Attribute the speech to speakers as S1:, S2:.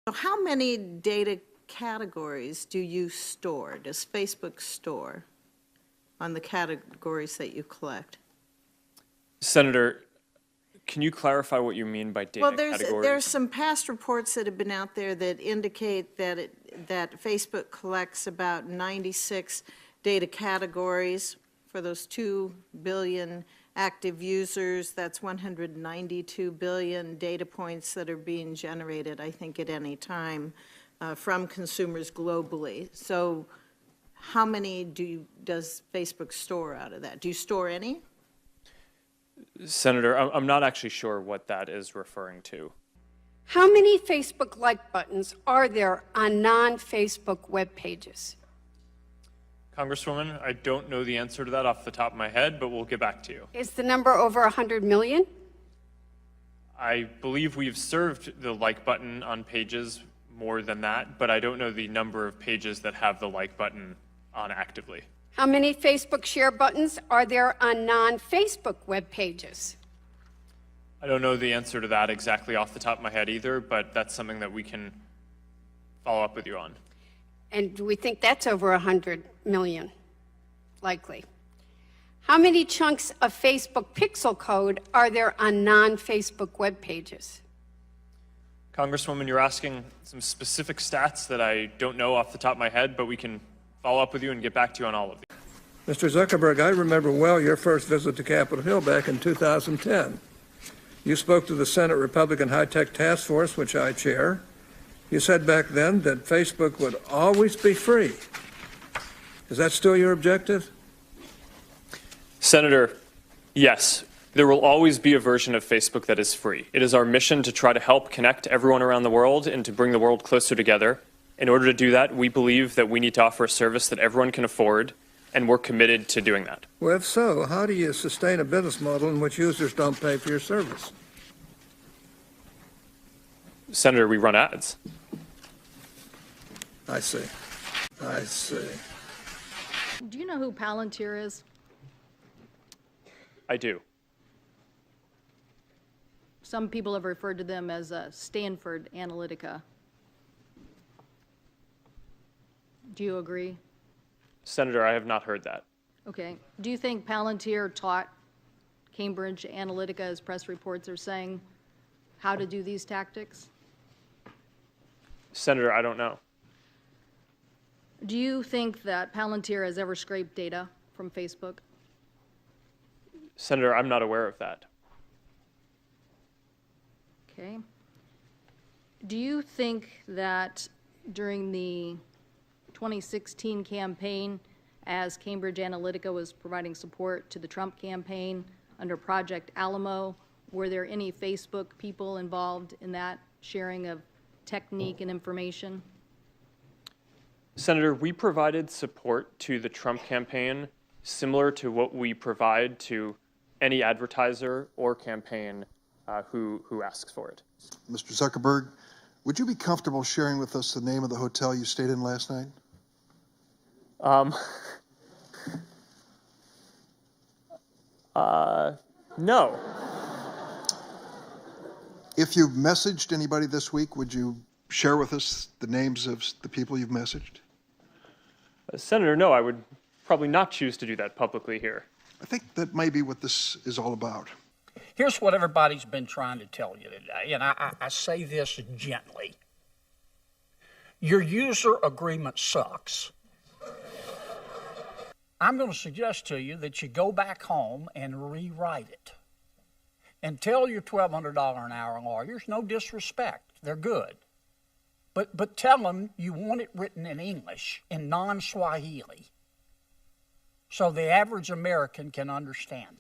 S1: So how many data categories do you store, does Facebook store on the categories that you collect?
S2: Senator, can you clarify what you mean by data categories?
S1: Well, there's some past reports that have been out there that indicate that that Facebook collects about 96 data categories for those 2 billion active users. That's 192 billion data points that are being generated, I think, at any time from consumers globally. So how many does Facebook store out of that? Do you store any?
S2: Senator, I'm not actually sure what that is referring to.
S3: How many Facebook like buttons are there on non-Facebook web pages?
S2: Congresswoman, I don't know the answer to that off the top of my head, but we'll get back to you.
S3: Is the number over 100 million?
S2: I believe we've served the like button on pages more than that, but I don't know the number of pages that have the like button on actively.
S3: How many Facebook share buttons are there on non-Facebook web pages?
S2: I don't know the answer to that exactly off the top of my head either, but that's something that we can follow up with you on.
S3: And do we think that's over 100 million? Likely. How many chunks of Facebook pixel code are there on non-Facebook web pages?
S2: Congresswoman, you're asking some specific stats that I don't know off the top of my head, but we can follow up with you and get back to you on all of these.
S4: Mr. Zuckerberg, I remember well your first visit to Capitol Hill back in 2010. You spoke to the Senate Republican High-Tech Task Force, which I chair. You said back then that Facebook would always be free. Is that still your objective?
S2: Senator, yes, there will always be a version of Facebook that is free. It is our mission to try to help connect everyone around the world and to bring the world closer together. In order to do that, we believe that we need to offer a service that everyone can afford, and we're committed to doing that.
S4: Well, if so, how do you sustain a business model in which users don't pay for your service?
S2: Senator, we run ads.
S4: I see. I see.
S5: Do you know who Palantir is?
S2: I do.
S5: Some people have referred to them as Stanford Analytica. Do you agree?
S2: Senator, I have not heard that.
S5: Okay. Do you think Palantir taught Cambridge Analytica, as press reports are saying, how to do these tactics?
S2: Senator, I don't know.
S5: Do you think that Palantir has ever scraped data from Facebook?
S2: Senator, I'm not aware of that.
S5: Okay. Do you think that during the 2016 campaign, as Cambridge Analytica was providing support to the Trump campaign under Project Alamo, were there any Facebook people involved in that sharing of technique and information?
S2: Senator, we provided support to the Trump campaign similar to what we provide to any advertiser or campaign who asks for it.
S6: Mr. Zuckerberg, would you be comfortable sharing with us the name of the hotel you stayed in last night?
S2: No.
S6: If you've messaged anybody this week, would you share with us the names of the people you've messaged?
S2: Senator, no, I would probably not choose to do that publicly here.
S6: I think that may be what this is all about.
S7: Here's what everybody's been trying to tell you today, and I say this gently. Your user agreement sucks. I'm going to suggest to you that you go back home and rewrite it. And tell your $1,200 an hour lawyers, no disrespect, they're good. But tell them you want it written in English, in non-Swahili, so the average American can understand.